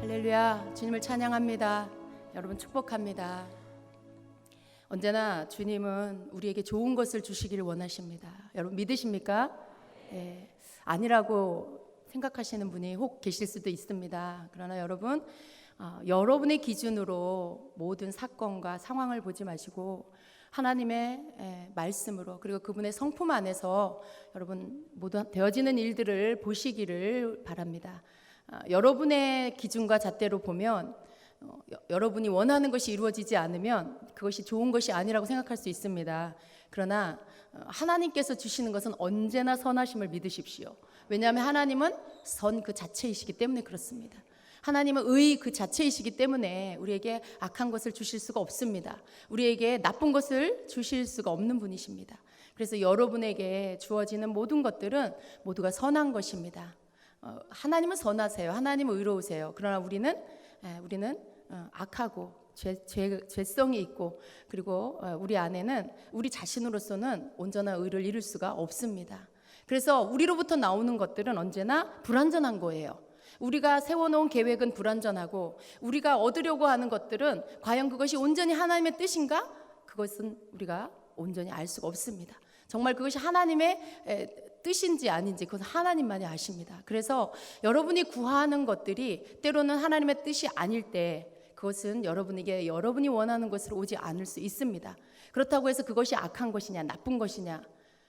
할렐루야, 주님을 찬양합니다. 여러분 축복합니다. 언제나 주님은 우리에게 좋은 것을 주시기를 원하십니다. 여러분 믿으십니까? 예, 아니라고 생각하시는 분이 혹 계실 수도 있습니다. 그러나 여러분, 여러분의 기준으로 모든 사건과 상황을 보지 마시고 하나님의 말씀으로, 그리고 그분의 성품 안에서 여러분 모두 되어지는 일들을 보시기를 바랍니다. 여러분의 기준과 잣대로 보면 여러분이 원하는 것이 이루어지지 않으면 그것이 좋은 것이 아니라고 생각할 수 있습니다. 그러나 하나님께서 주시는 것은 언제나 선하심을 믿으십시오. 왜냐하면 하나님은 선 그 자체이시기 때문에 그렇습니다. 하나님은 의 그 자체이시기 때문에 우리에게 악한 것을 주실 수가 없습니다. 우리에게 나쁜 것을 주실 수가 없는 분이십니다. 그래서 여러분에게 주어지는 모든 것들은 모두가 선한 것입니다. 하나님은 선하세요. 하나님은 의로우세요. 그러나 우리는 악하고 죄성이 있고, 그리고 우리 안에는 우리 자신으로서는 온전한 의를 이룰 수가 없습니다. 그래서 우리로부터 나오는 것들은 언제나 불완전한 거예요. 우리가 세워놓은 계획은 불완전하고, 우리가 얻으려고 하는 것들은 과연 그것이 온전히 하나님의 뜻인가? 그것은 우리가 온전히 알 수가 없습니다. 정말 그것이 하나님의 뜻인지 아닌지 그것은 하나님만이 아십니다. 그래서 여러분이 구하는 것들이 때로는 하나님의 뜻이 아닐 때 그것은 여러분에게 여러분이 원하는 것으로 오지 않을 수 있습니다. 그렇다고 해서 그것이 악한 것이냐 나쁜 것이냐,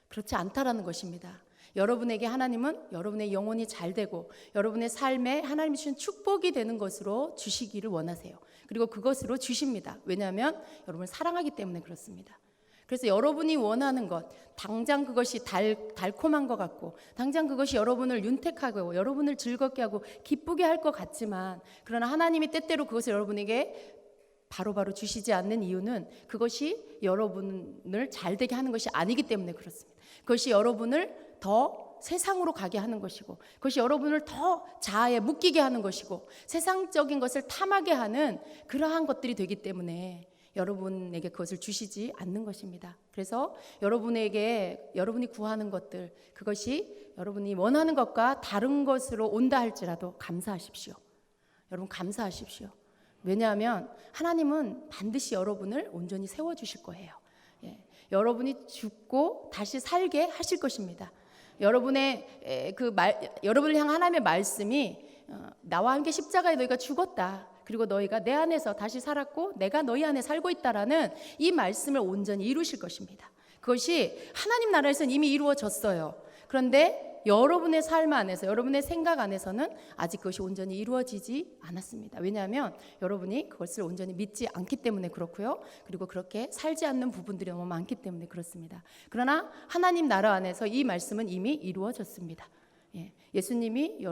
그렇지 않다라는 것입니다. 여러분에게 하나님은 여러분의 영혼이 잘 되고 여러분의 삶에 하나님이 주신 축복이 되는 것으로 주시기를 원하세요. 그리고 그것으로 주십니다. 왜냐하면 여러분을 사랑하기 때문에 그렇습니다. 그래서 여러분이 원하는 것, 당장 그것이 달콤한 것 같고, 당장 그것이 여러분을 윤택하고 여러분을 즐겁게 하고 기쁘게 할 것 같지만, 그러나 하나님이 때때로 그것을 여러분에게 바로바로 주시지 않는 이유는 그것이 여러분을 잘되게 하는 것이 아니기 때문에 그렇습니다. 그것이 여러분을 더 세상으로 가게 하는 것이고, 그것이 여러분을 더 자아에 묶이게 하는 것이고, 세상적인 것을 탐하게 하는 그러한 것들이 되기 때문에 여러분에게 그것을 주시지 않는 것입니다. 그래서 여러분이 구하는 것들, 그것이 여러분이 원하는 것과 다른 것으로 온다 할지라도 감사하십시오. 여러분 감사하십시오. 왜냐하면 하나님은 반드시 여러분을 온전히 세워주실 거예요. 여러분이 죽고 다시 살게 하실 것입니다. 여러분을 향한 하나님의 말씀이 나와 함께 십자가에 너희가 죽었다, 그리고 너희가 내 안에서 다시 살았고 내가 너희 안에 살고 있다라는 이 말씀을 온전히 이루실 것입니다. 그것이 하나님 나라에서는 이미 이루어졌어요. 그런데 여러분의 삶 안에서, 여러분의 생각 안에서는 아직 그것이 온전히 이루어지지 않았습니다. 왜냐하면 여러분이 그것을 온전히 믿지 않기 때문에 그렇고요. 그리고 그렇게 살지 않는 부분들이 너무 많기 때문에 그렇습니다. 그러나 하나님 나라 안에서 이 말씀은 이미 이루어졌습니다. 예수님이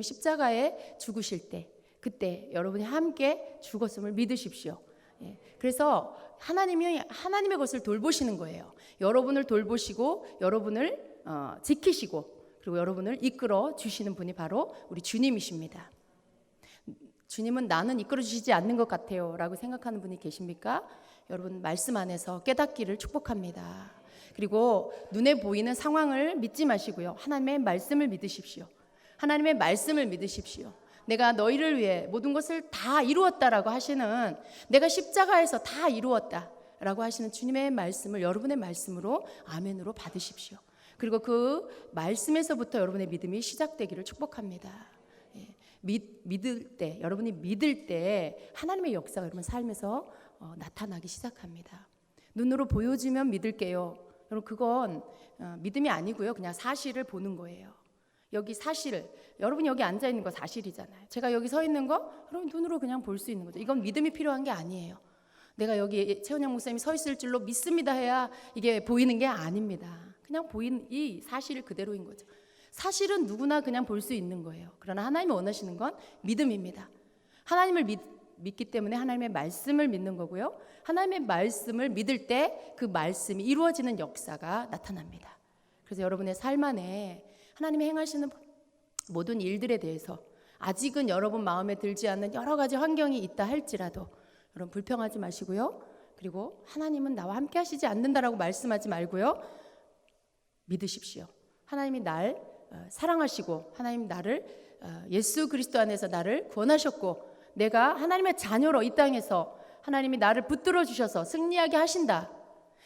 십자가에 죽으실 때, 그때 여러분이 함께 죽었음을 믿으십시오. 그래서 하나님의 것을 돌보시는 거예요. 여러분을 돌보시고 여러분을 지키시고, 그리고 여러분을 이끌어 주시는 분이 바로 우리 주님이십니다. 주님은 나는 이끌어 주시지 않는 것 같아요 라고 생각하는 분이 계십니까? 여러분 말씀 안에서 깨닫기를 축복합니다. 그리고 눈에 보이는 상황을 믿지 마시고요, 하나님의 말씀을 믿으십시오. 하나님의 말씀을 믿으십시오. 내가 너희를 위해 모든 것을 다 이루었다라고 하시는, 내가 십자가에서 다 이루었다라고 하시는 주님의 말씀을 여러분의 말씀으로 아멘으로 받으십시오. 그리고 그 말씀에서부터 여러분의 믿음이 시작되기를 축복합니다. 여러분이 믿을 때 하나님의 역사가 여러분 삶에서 나타나기 시작합니다. 눈으로 보여주면 믿을게요. 여러분 그건 믿음이 아니고요, 그냥 사실을 보는 거예요. 여기 사실, 여러분이 여기 앉아 있는 거 사실이잖아요. 제가 여기 서 있는 거 여러분 눈으로 그냥 볼 수 있는 거죠. 이건 믿음이 필요한 게 아니에요. 내가 여기 최은영 목사님이 서 있을 줄로 믿습니다 해야 이게 보이는 게 아닙니다. 그냥 보이는 이 사실을 그대로인 거죠. 사실은 누구나 그냥 볼 수 있는 거예요. 그러나 하나님이 원하시는 건 믿음입니다. 하나님을 믿기 때문에 하나님의 말씀을 믿는 거고요, 하나님의 말씀을 믿을 때 그 말씀이 이루어지는 역사가 나타납니다. 그래서 여러분의 삶 안에 하나님이 행하시는 모든 일들에 대해서 아직은 여러분 마음에 들지 않는 여러 가지 환경이 있다 할지라도 여러분 불평하지 마시고요, 그리고 하나님은 나와 함께 하시지 않는다라고 말씀하지 말고요, 믿으십시오. 하나님이 날 사랑하시고 하나님 나를 예수 그리스도 안에서 나를 구원하셨고 내가 하나님의 자녀로 이 땅에서 하나님이 나를 붙들어 주셔서 승리하게 하신다.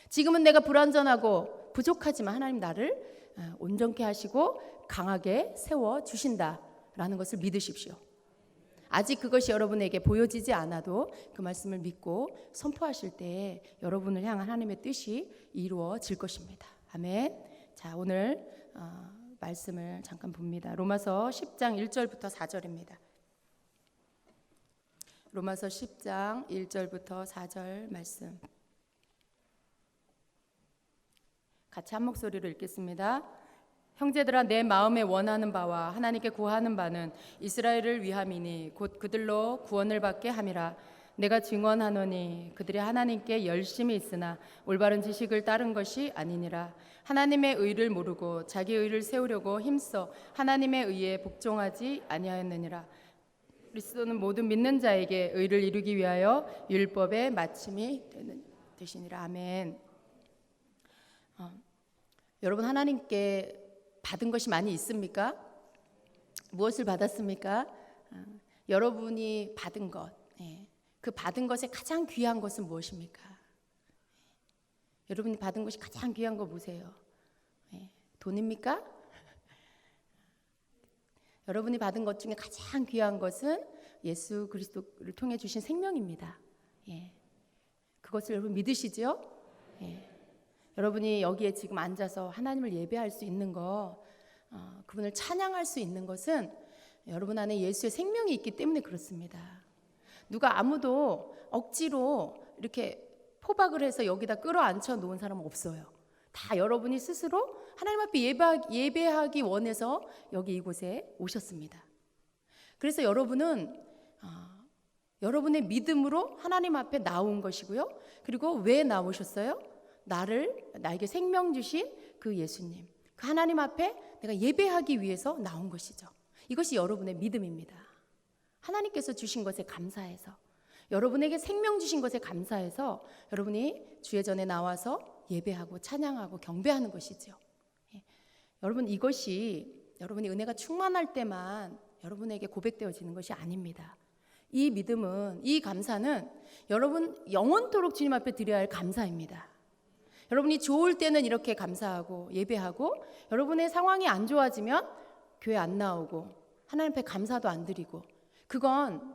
지금은 내가 불완전하고 부족하지만 하나님 나를 온전케 하시고 강하게 세워 주신다라는 것을 믿으십시오. 아직 그것이 여러분에게 보여지지 않아도 그 말씀을 믿고 선포하실 때 여러분을 향한 하나님의 뜻이 이루어질 것입니다. 아멘. 자, 오늘 말씀을 잠깐 봅니다. 로마서 10장 1절부터 4절입니다. 로마서 10장 1절부터 4절 말씀. 같이 한 목소리로 읽겠습니다. 형제들아, 내 마음에 원하는 바와 하나님께 구하는 바는 이스라엘을 위함이니 곧 그들로 구원을 받게 함이라. 내가 증언하노니 그들이 하나님께 열심히 있으나 올바른 지식을 따른 것이 아니니라. 하나님의 의를 모르고 자기 의를 세우려고 힘써 하나님의 의에 복종하지 아니하였느니라. 그리스도는 모든 믿는 자에게 의를 이루기 위하여 율법의 마침이 되시니라. 아멘. 여러분, 하나님께 받은 것이 많이 있습니까? 무엇을 받았습니까? 여러분이 받은 것, 그 받은 것의 가장 귀한 것은 무엇입니까? 여러분이 받은 것이 가장 귀한 거 보세요. 돈입니까? 여러분이 받은 것 중에 가장 귀한 것은 예수 그리스도를 통해 주신 생명입니다. 그것을 여러분 믿으시죠? 여러분이 여기에 지금 앉아서 하나님을 예배할 수 있는 거, 그분을 찬양할 수 있는 것은 여러분 안에 예수의 생명이 있기 때문에 그렇습니다. 누가 아무도 억지로 이렇게 포박을 해서 여기다 끌어앉혀 놓은 사람은 없어요. 다 여러분이 스스로 하나님 앞에 예배하기 원해서 여기 이곳에 오셨습니다. 그래서 여러분은 여러분의 믿음으로 하나님 앞에 나온 것이고요. 그리고 왜 나오셨어요? 나에게 생명 주신 그 예수님, 그 하나님 앞에 내가 예배하기 위해서 나온 것이죠. 이것이 여러분의 믿음입니다. 하나님께서 주신 것에 감사해서, 여러분에게 생명 주신 것에 감사해서 여러분이 주의 전에 나와서 예배하고 찬양하고 경배하는 것이죠. 여러분, 이것이 여러분이 은혜가 충만할 때만 여러분에게 고백되어지는 것이 아닙니다. 이 믿음은, 이 감사는 여러분 영원토록 주님 앞에 드려야 할 감사입니다. 여러분이 좋을 때는 이렇게 감사하고 예배하고, 여러분의 상황이 안 좋아지면 교회 안 나오고 하나님 앞에 감사도 안 드리고, 그건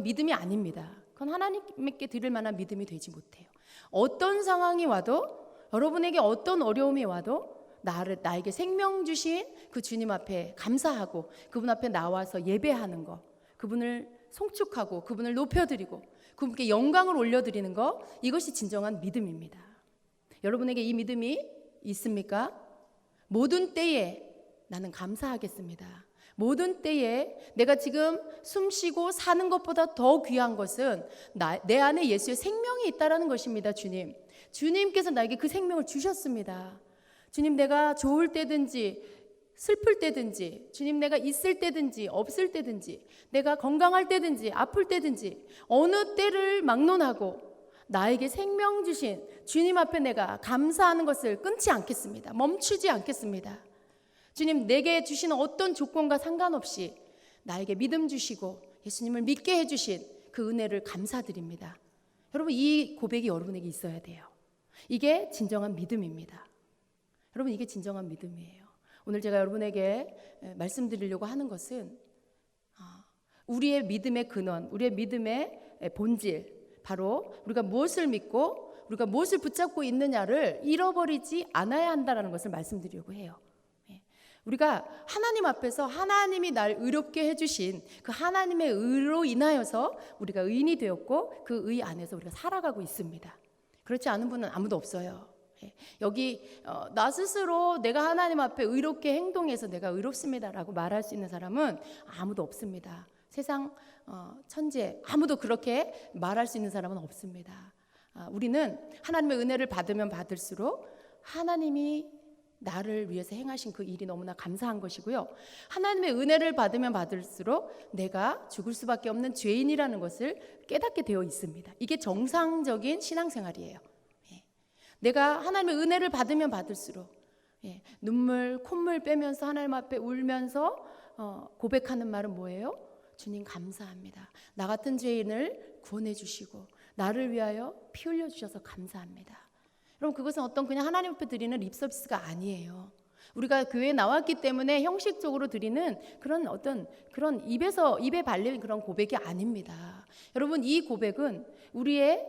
믿음이 아닙니다. 그건 하나님께 드릴 만한 믿음이 되지 못해요. 어떤 상황이 와도, 여러분에게 어떤 어려움이 와도 나에게 생명 주신 그 주님 앞에 감사하고 그분 앞에 나와서 예배하는 거, 그분을 송축하고 그분을 높여드리고 그분께 영광을 올려드리는 거, 이것이 진정한 믿음입니다. 여러분에게 이 믿음이 있습니까? 모든 때에 나는 감사하겠습니다. 모든 때에 내가 지금 숨쉬고 사는 것보다 더 귀한 것은 내 안에 예수의 생명이 있다는 것입니다. 주님께서 나에게 그 생명을 주셨습니다. 주님, 내가 좋을 때든지 슬플 때든지, 주님, 내가 있을 때든지 없을 때든지, 내가 건강할 때든지 아플 때든지 어느 때를 막론하고 나에게 생명 주신 주님 앞에 내가 감사하는 것을 끊지 않겠습니다. 멈추지 않겠습니다. 주님, 내게 주시는 어떤 조건과 상관없이 나에게 믿음 주시고 예수님을 믿게 해주신 그 은혜를 감사드립니다. 여러분, 이 고백이 여러분에게 있어야 돼요. 이게 진정한 믿음입니다. 여러분, 이게 진정한 믿음이에요. 오늘 제가 여러분에게 말씀드리려고 하는 것은 우리의 믿음의 근원, 우리의 믿음의 본질, 바로 우리가 무엇을 믿고 우리가 무엇을 붙잡고 있느냐를 잃어버리지 않아야 한다는 것을 말씀드리려고 해요. 우리가 하나님 앞에서 하나님이 날 의롭게 해주신 그 하나님의 의로 인하여서 우리가 의인이 되었고 그 의 안에서 우리가 살아가고 있습니다. 그렇지 않은 분은 아무도 없어요. 여기 나 스스로 내가 하나님 앞에 의롭게 행동해서 내가 의롭습니다라고 말할 수 있는 사람은 아무도 없습니다. 세상 천지에 아무도 그렇게 말할 수 있는 사람은 없습니다. 우리는 하나님의 은혜를 받으면 받을수록 하나님이 나를 위해서 행하신 그 일이 너무나 감사한 것이고요. 하나님의 은혜를 받으면 받을수록 내가 죽을 수밖에 없는 죄인이라는 것을 깨닫게 되어 있습니다. 이게 정상적인 신앙생활이에요. 내가 하나님의 은혜를 받으면 받을수록 눈물, 콧물 빼면서 하나님 앞에 울면서 고백하는 말은 뭐예요? 주님 감사합니다. 나 같은 죄인을 구원해 주시고 나를 위하여 피 흘려 주셔서 감사합니다. 여러분, 그것은 어떤 그냥 하나님 앞에 드리는 립서비스가 아니에요. 우리가 교회에 나왔기 때문에 형식적으로 드리는 그런 입에 발리는 그런 고백이 아닙니다. 여러분, 이 고백은 우리의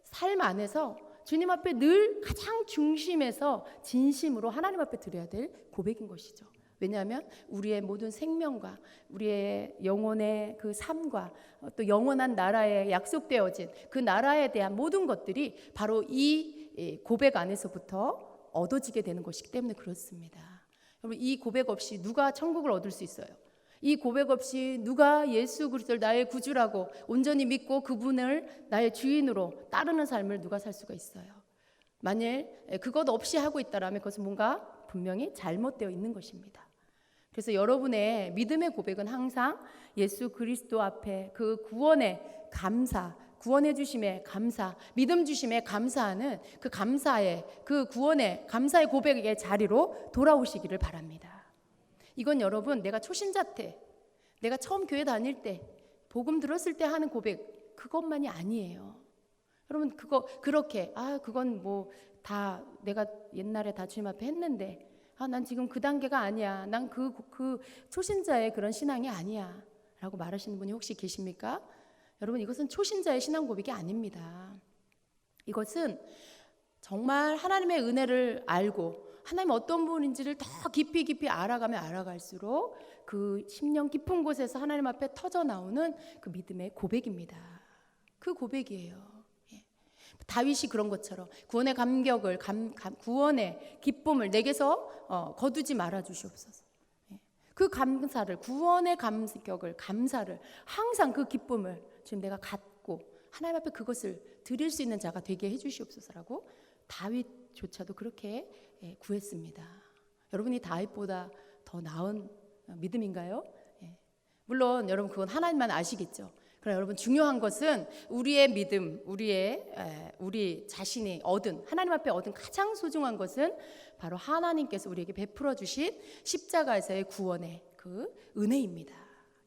삶 안에서 주님 앞에 늘 가장 중심에서 진심으로 하나님 앞에 드려야 될 고백인 것이죠. 왜냐하면 우리의 모든 생명과 우리의 영혼의 그 삶과 또 영원한 나라에 약속되어진 그 나라에 대한 모든 것들이 바로 이 고백 안에서부터 얻어지게 되는 것이기 때문에 그렇습니다. 여러분, 이 고백 없이 누가 천국을 얻을 수 있어요? 이 고백 없이 누가 예수 그리스도를 나의 구주라고 온전히 믿고 그분을 나의 주인으로 따르는 삶을 누가 살 수가 있어요? 만일 그것 없이 하고 있다라면 그것은 뭔가 분명히 잘못되어 있는 것입니다. 그래서 여러분의 믿음의 고백은 항상 예수 그리스도 앞에 그 구원의 감사, 구원해 주심에 감사, 믿음 주심에 감사하는 그 감사의, 그 구원의 감사의 고백의 자리로 돌아오시기를 바랍니다. 이건 여러분, 내가 초신자 때, 내가 처음 교회 다닐 때, 복음 들었을 때 하는 고백, 그것만이 아니에요. 여러분, 그건 뭐 다 내가 옛날에 다 주님 앞에 했는데, 난 지금 그 단계가 아니야. 난 그 초신자의 그런 신앙이 아니야. 라고 말하시는 분이 혹시 계십니까? 여러분, 이것은 초신자의 신앙 고백이 아닙니다. 이것은 정말 하나님의 은혜를 알고 하나님 어떤 분인지를 더 깊이 알아가면 알아갈수록 그 심령 깊은 곳에서 하나님 앞에 터져 나오는 그 믿음의 고백입니다. 그 고백이에요. 다윗이 그런 것처럼 구원의 감격을 구원의 기쁨을 내게서 거두지 말아 주시옵소서. 그 감사를, 구원의 감격을, 감사를, 항상 그 기쁨을 지금 내가 갖고 하나님 앞에 그것을 드릴 수 있는 자가 되게 해주시옵소서라고 다윗조차도 그렇게 구했습니다. 여러분이 다윗보다 더 나은 믿음인가요? 물론 여러분 그건 하나님만 아시겠죠. 그러나 여러분, 중요한 것은 우리의 믿음, 우리 자신이 하나님 앞에 얻은 가장 소중한 것은 바로 하나님께서 우리에게 베풀어 주신 십자가에서의 구원의 그 은혜입니다.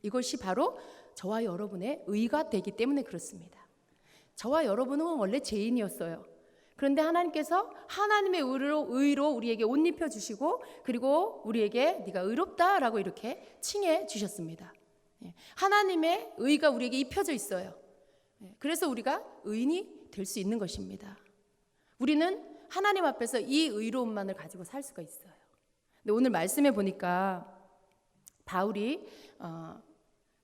이것이 바로 저와 여러분의 의가 되기 때문에 그렇습니다. 저와 여러분은 원래 죄인이었어요. 그런데 하나님께서 하나님의 의로 우리에게 옷 입혀 주시고, 그리고 우리에게 네가 의롭다라고 이렇게 칭해 주셨습니다. 하나님의 의가 우리에게 입혀져 있어요. 그래서 우리가 의인이 될 수 있는 것입니다. 우리는 하나님 앞에서 이 의로움만을 가지고 살 수가 있어요. 근데 오늘 말씀해 보니까 바울이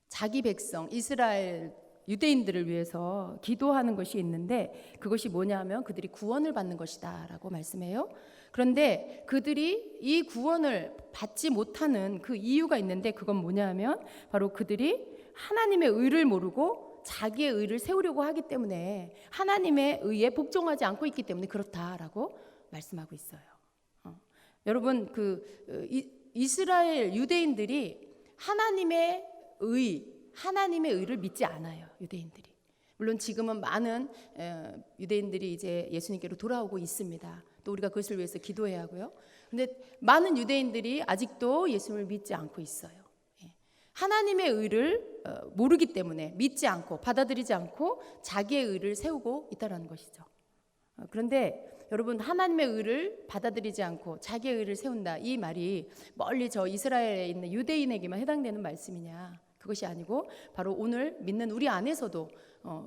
자기 백성 이스라엘 유대인들을 위해서 기도하는 것이 있는데, 그것이 뭐냐 하면 그들이 구원을 받는 것이다 라고 말씀해요. 그런데 그들이 이 구원을 받지 못하는 그 이유가 있는데, 그건 뭐냐 하면 바로 그들이 하나님의 의를 모르고 자기의 의를 세우려고 하기 때문에, 하나님의 의에 복종하지 않고 있기 때문에 그렇다라고 말씀하고 있어요. 여러분, 이스라엘 유대인들이 하나님의 의를 믿지 않아요. 유대인들이. 물론 지금은 많은 유대인들이 이제 예수님께로 돌아오고 있습니다. 또 우리가 그것을 위해서 기도해야 하고요. 근데 많은 유대인들이 아직도 예수님을 믿지 않고 있어요. 하나님의 의를 모르기 때문에 믿지 않고 받아들이지 않고 자기의 의를 세우고 있다는 것이죠. 그런데 여러분, 하나님의 의를 받아들이지 않고 자기의 의를 세운다, 이 말이 멀리 저 이스라엘에 있는 유대인에게만 해당되는 말씀이냐? 그것이 아니고 바로 오늘 믿는 우리 안에서도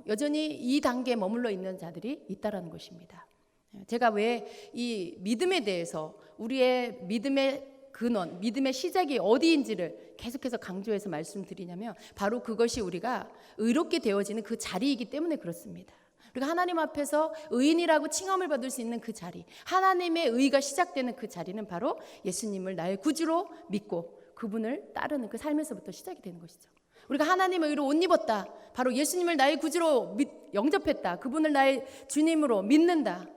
여전히 이 단계에 머물러 있는 자들이 있다라는 것입니다. 제가 왜 이 믿음에 대해서, 우리의 믿음의 근원, 믿음의 시작이 어디인지를 계속해서 강조해서 말씀드리냐면, 바로 그것이 우리가 의롭게 되어지는 그 자리이기 때문에 그렇습니다. 우리가 하나님 앞에서 의인이라고 칭함을 받을 수 있는 그 자리, 하나님의 의가 시작되는 그 자리는 바로 예수님을 나의 구주로 믿고 그분을 따르는 그 삶에서부터 시작이 되는 것이죠. 우리가 하나님의 의로 옷 입었다, 바로 예수님을 나의 구주로 영접했다, 그분을 나의 주님으로 믿는다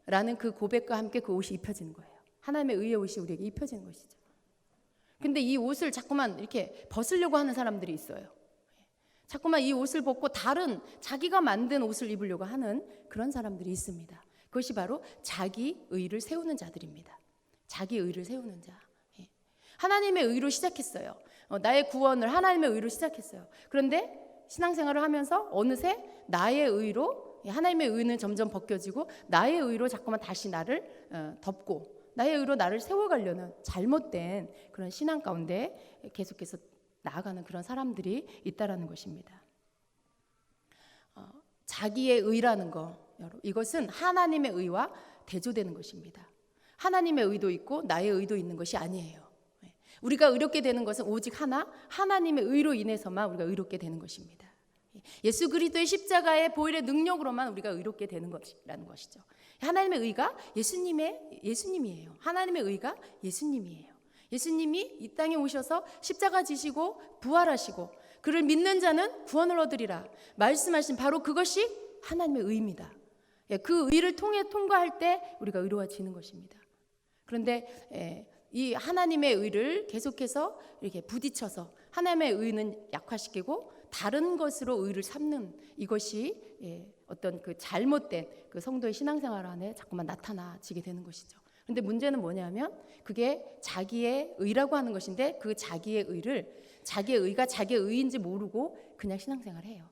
라는 그 고백과 함께 그 옷이 입혀지는 거예요. 하나님의 의의 옷이 우리에게 입혀지는 것이죠. 근데 이 옷을 자꾸만 이렇게 벗으려고 하는 사람들이 있어요. 자꾸만 이 옷을 벗고 다른 자기가 만든 옷을 입으려고 하는 그런 사람들이 있습니다. 그것이 바로 자기 의를 세우는 자들입니다. 자기 의를 세우는 자. 하나님의 의로 시작했어요. 나의 구원을 하나님의 의로 시작했어요. 그런데 신앙생활을 하면서 어느새 나의 의로, 하나님의 의는 점점 벗겨지고 나의 의로 자꾸만 다시 나를 덮고 나의 의로 나를 세워가려는 잘못된 그런 신앙 가운데 계속해서 나아가는 그런 사람들이 있다라는 것입니다. 자기의 의라는 거, 이것은 하나님의 의와 대조되는 것입니다. 하나님의 의도 있고 나의 의도 있는 것이 아니에요. 우리가 의롭게 되는 것은 오직 하나님의 의로 인해서만 우리가 의롭게 되는 것입니다. 예수 그리스도의 십자가의 보혈의 능력으로만 우리가 의롭게 되는 것이라는 것이죠. 하나님의 의가 예수님이에요. 하나님의 의가 예수님이에요. 예수님이 이 땅에 오셔서 십자가 지시고 부활하시고 그를 믿는 자는 구원을 얻으리라 말씀하신 바로 그것이 하나님의 의입니다. 그 의를 통과할 때 우리가 의로워지는 것입니다. 그런데 이 하나님의 의를 계속해서 이렇게 부딪혀서 하나님의 의는 약화시키고 다른 것으로 의를 삼는 이것이 어떤 그 잘못된 그 성도의 신앙생활 안에 자꾸만 나타나지게 되는 것이죠. 그런데 문제는 뭐냐면 그게 자기의 의라고 하는 것인데 그 자기의 의가 자기의 의인지 모르고 그냥 신앙생활을 해요.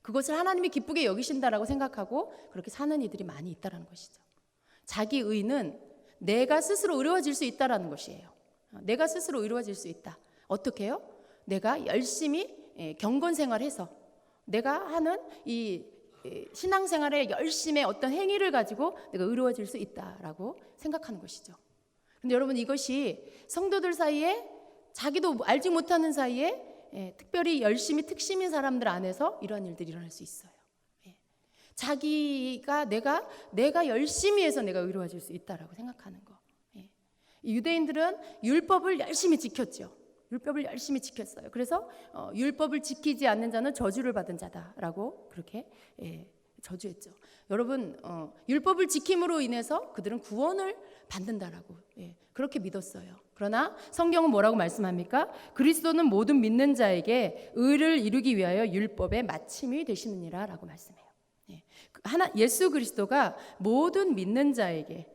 그것을 하나님이 기쁘게 여기신다라고 생각하고 그렇게 사는 이들이 많이 있다라는 것이죠. 자기 의는 내가 스스로 의로워질 수 있다라는 것이에요. 내가 스스로 의로워질 수 있다. 어떻게 해요? 내가 열심히 경건생활해서 내가 하는 이 신앙생활의 열심의 어떤 행위를 가지고 내가 의로워질 수 있다라고 생각하는 것이죠. 그런데 여러분 이것이 성도들 사이에 자기도 알지 못하는 사이에 특별히 열심히 특심인 사람들 안에서 이러한 일들이 일어날 수 있어요. 자기가 내가 열심히 해서 내가 의로워질 수 있다라고 생각하는 거. 유대인들은 율법을 열심히 지켰죠. 율법을 열심히 지켰어요. 그래서 율법을 지키지 않는 자는 저주를 받은 자다라고 그렇게 저주했죠. 여러분 율법을 지킴으로 인해서 그들은 구원을 받는다라고 그렇게 믿었어요. 그러나 성경은 뭐라고 말씀합니까? 그리스도는 모든 믿는 자에게 의를 이루기 위하여 율법의 마침이 되시느니라 라고 말씀해요. 예수 그리스도가 모든 믿는 자에게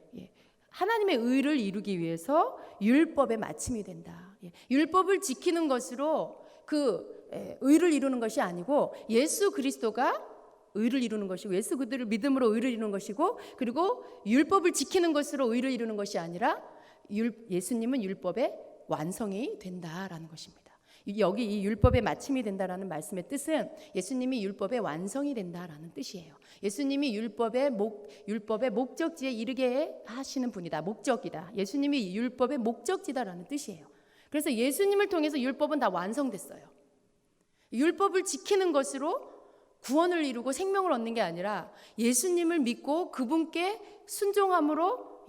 하나님의 의를 이루기 위해서 율법의 마침이 된다. 율법을 지키는 것으로 그 의를 이루는 것이 아니고 예수 그리스도가 의를 이루는 것이고 예수 그들을 믿음으로 의를 이루는 것이고 그리고 율법을 지키는 것으로 의를 이루는 것이 아니라 예수님은 율법의 완성이 된다라는 것입니다. 여기 이 율법의 마침이 된다라는 말씀의 뜻은 예수님이 율법의 완성이 된다라는 뜻이에요. 예수님이 율법의 목적지에 이르게 하시는 분이다. 목적이다. 예수님이 율법의 목적지다라는 뜻이에요. 그래서 예수님을 통해서 율법은 다 완성됐어요. 율법을 지키는 것으로 구원을 이루고 생명을 얻는 게 아니라 예수님을 믿고 그분께 순종함으로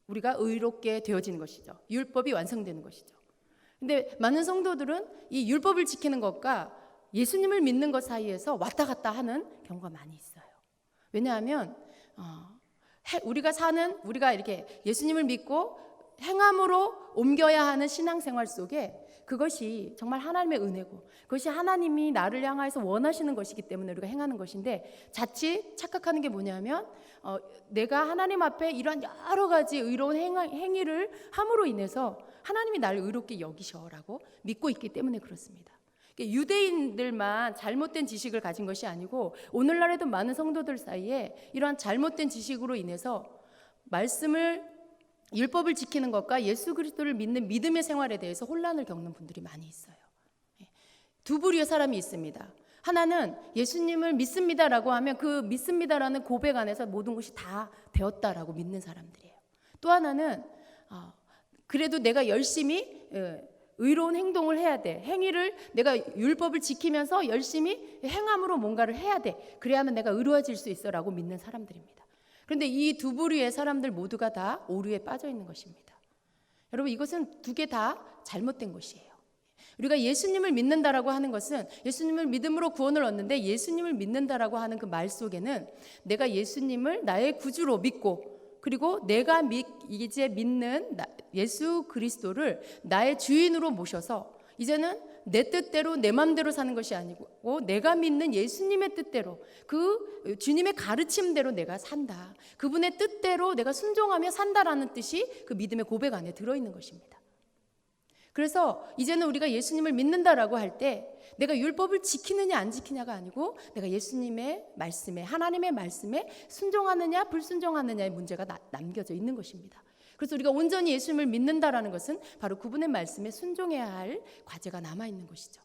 우리가 의롭게 되어지는 것이죠. 율법이 완성되는 것이죠. 근데 많은 성도들은 이 율법을 지키는 것과 예수님을 믿는 것 사이에서 왔다 갔다 하는 경우가 많이 있어요. 왜냐하면 우리가 이렇게 예수님을 믿고 행함으로 옮겨야 하는 신앙생활 속에 그것이 정말 하나님의 은혜고 그것이 하나님이 나를 향해서 원하시는 것이기 때문에 우리가 행하는 것인데 자칫 착각하는 게 뭐냐면 내가 하나님 앞에 이러한 여러 가지 의로운 행위를 함으로 인해서 하나님이 나를 의롭게 여기셔라고 믿고 있기 때문에 그렇습니다. 유대인들만 잘못된 지식을 가진 것이 아니고 오늘날에도 많은 성도들 사이에 이러한 잘못된 지식으로 인해서 율법을 지키는 것과 예수 그리스도를 믿는 믿음의 생활에 대해서 혼란을 겪는 분들이 많이 있어요. 두 부류의 사람이 있습니다. 하나는 예수님을 믿습니다라고 하면 그 믿습니다라는 고백 안에서 모든 것이 다 되었다라고 믿는 사람들이에요. 또 하나는 그래도 내가 열심히 의로운 행동을 해야 돼. 내가 율법을 지키면서 열심히 행함으로 뭔가를 해야 돼. 그래야만 내가 의로워질 수 있어라고 믿는 사람들입니다. 그런데 이 두 부류의 사람들 모두가 다 오류에 빠져 있는 것입니다. 여러분 이것은 두 개 다 잘못된 것이에요. 우리가 예수님을 믿는다라고 하는 것은 예수님을 믿음으로 구원을 얻는데 예수님을 믿는다라고 하는 그 말 속에는 내가 예수님을 나의 구주로 믿고 그리고 내가 이제 믿는 예수 그리스도를 나의 주인으로 모셔서 이제는 내 뜻대로 내 마음대로 사는 것이 아니고 내가 믿는 예수님의 뜻대로 그 주님의 가르침대로 내가 산다. 그분의 뜻대로 내가 순종하며 산다라는 뜻이 그 믿음의 고백 안에 들어있는 것입니다. 그래서 이제는 우리가 예수님을 믿는다라고 할 때 내가 율법을 지키느냐 안 지키냐가 아니고 내가 예수님의 말씀에, 하나님의 말씀에 순종하느냐 불순종하느냐의 문제가 남겨져 있는 것입니다. 그래서 우리가 온전히 예수님을 믿는다라는 것은 바로 그분의 말씀에 순종해야 할 과제가 남아 있는 것이죠.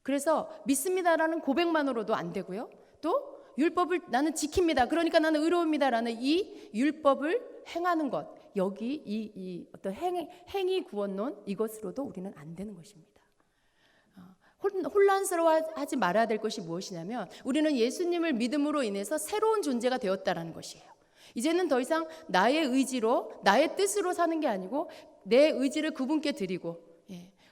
그래서 믿습니다라는 고백만으로도 안 되고요. 또 율법을 나는 지킵니다. 그러니까 나는 의로웁니다라는 이 율법을 행하는 것, 여기 이 어떤 행위 구원론, 이것으로도 우리는 안 되는 것입니다. 혼란스러워하지 말아야 될 것이 무엇이냐면 우리는 예수님을 믿음으로 인해서 새로운 존재가 되었다라는 것이에요. 이제는 더 이상 나의 의지로, 나의 뜻으로 사는 게 아니고 내 의지를 그분께 드리고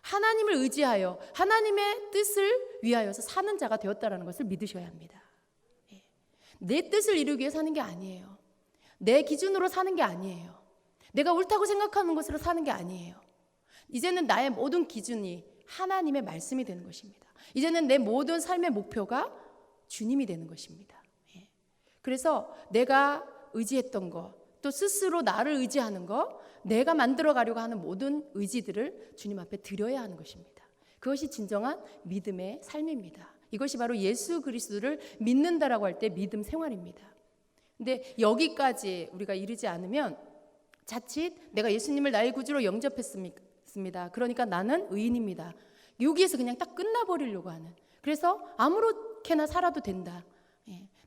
하나님을 의지하여 하나님의 뜻을 위하여서 사는 자가 되었다라는 것을 믿으셔야 합니다. 내 뜻을 이루기 위해 사는 게 아니에요. 내 기준으로 사는 게 아니에요. 내가 옳다고 생각하는 것으로 사는 게 아니에요. 이제는 나의 모든 기준이 하나님의 말씀이 되는 것입니다. 이제는 내 모든 삶의 목표가 주님이 되는 것입니다. 그래서 내가 의지했던 것, 또 스스로 나를 의지하는 것, 내가 만들어 가려고 하는 모든 의지들을 주님 앞에 드려야 하는 것입니다. 그것이 진정한 믿음의 삶입니다. 이것이 바로 예수 그리스도를 믿는다라고 할 때 믿음 생활입니다. 근데 여기까지 우리가 이르지 않으면 자칫 내가 예수님을 나의 구주로 영접했습니다. 그러니까 나는 의인입니다. 여기에서 그냥 딱 끝나버리려고 하는. 그래서 아무렇게나 살아도 된다.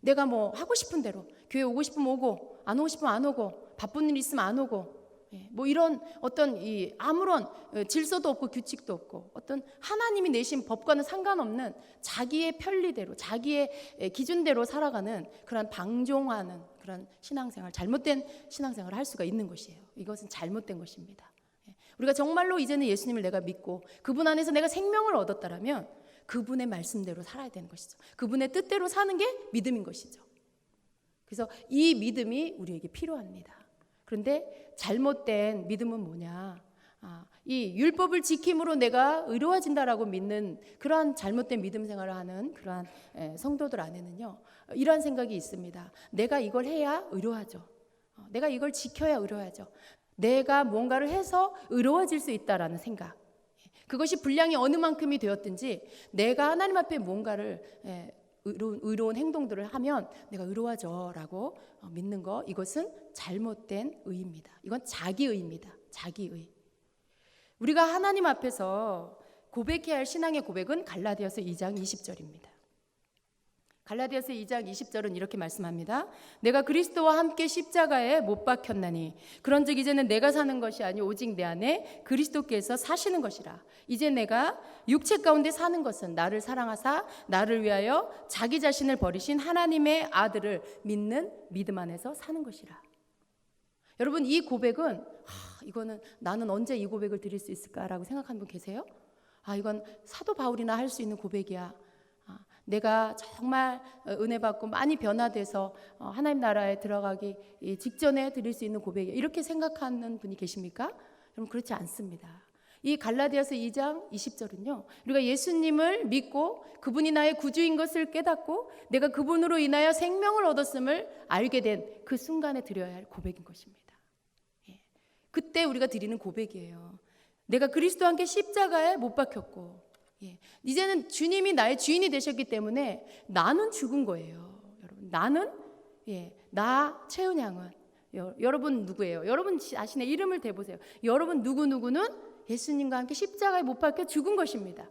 내가 뭐 하고 싶은 대로 교회 오고 싶으면 오고 안 오고 싶으면 안 오고 바쁜 일 있으면 안 오고 뭐 이런 어떤 이 아무런 질서도 없고 규칙도 없고 어떤 하나님이 내신 법과는 상관없는 자기의 편리대로 자기의 기준대로 살아가는 그런 방종하는 그런 신앙생활, 잘못된 신앙생활을 할 수가 있는 것이에요. 이것은 잘못된 것입니다. 우리가 정말로 이제는 예수님을 내가 믿고 그분 안에서 내가 생명을 얻었다라면 그분의 말씀대로 살아야 되는 것이죠. 그분의 뜻대로 사는 게 믿음인 것이죠. 그래서 이 믿음이 우리에게 필요합니다. 그런데 잘못된 믿음은 뭐냐? 이 율법을 지킴으로 내가 의로워진다라고 믿는 그러한 잘못된 믿음 생활을 하는 그러한 성도들 안에는요, 이러한 생각이 있습니다. 내가 이걸 해야 의로하죠. 내가 이걸 지켜야 의로하죠. 내가 뭔가를 해서 의로워질 수 있다라는 생각. 그것이 분량이 어느 만큼이 되었든지 내가 하나님 앞에 뭔가를 의로운 행동들을 하면 내가 의로워져라고 믿는 거, 이것은 잘못된 의입니다. 이건 자기의입니다. 자기의. 우리가 하나님 앞에서 고백해야 할 신앙의 고백은 갈라디아서 2장 20절입니다. 갈라디아서 2장 20절은 이렇게 말씀합니다. 내가 그리스도와 함께 십자가에 못 박혔나니 그런즉 이제는 내가 사는 것이 아니 오직 내 안에 그리스도께서 사시는 것이라. 이제 내가 육체 가운데 사는 것은 나를 사랑하사 나를 위하여 자기 자신을 버리신 하나님의 아들을 믿는 믿음 안에서 사는 것이라. 여러분, 이 고백은 이거는 나는 언제 이 고백을 드릴 수 있을까라고 생각하는 분 계세요? 이건 사도 바울이나 할 수 있는 고백이야. 내가 정말 은혜 받고 많이 변화돼서 하나님 나라에 들어가기 직전에 드릴 수 있는 고백이야. 이렇게 생각하는 분이 계십니까? 여러분, 그렇지 않습니다. 이 갈라디아서 2장 20절은요, 우리가 예수님을 믿고 그분이 나의 구주인 것을 깨닫고 내가 그분으로 인하여 생명을 얻었음을 알게 된 그 순간에 드려야 할 고백인 것입니다. 그때 우리가 드리는 고백이에요. 내가 그리스도와 함께 십자가에 못 박혔고 이제는 주님이 나의 주인이 되셨기 때문에 나는 죽은 거예요. 여러분, 나는 나 최은양은 여러분 누구예요? 여러분 자신의 이름을 대보세요. 여러분 누구누구는 예수님과 함께 십자가에 못 박혀 죽은 것입니다.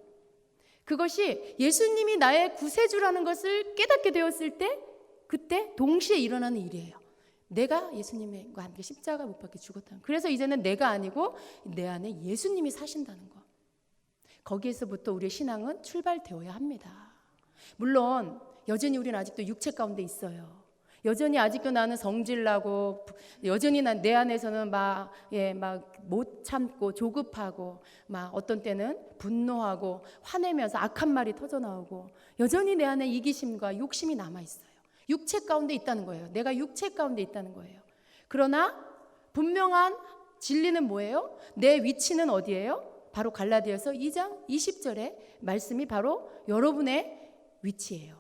그것이 예수님이 나의 구세주라는 것을 깨닫게 되었을 때 그때 동시에 일어나는 일이에요. 내가 예수님과 함께 십자가에 못 박혀 죽었다는. 그래서 이제는 내가 아니고 내 안에 예수님이 사신다는 것. 거기에서부터 우리의 신앙은 출발되어야 합니다. 물론 여전히 우리는 아직도 육체 가운데 있어요. 여전히 아직도 나는 성질나고 여전히 내 안에서는 막 못 참고 조급하고 막 어떤 때는 분노하고 화내면서 악한 말이 터져 나오고 여전히 내 안에 이기심과 욕심이 남아 있어요. 육체 가운데 있다는 거예요. 내가 육체 가운데 있다는 거예요. 그러나 분명한 진리는 뭐예요? 내 위치는 어디예요? 바로 갈라디아서 2장 20절의 말씀이 바로 여러분의 위치예요.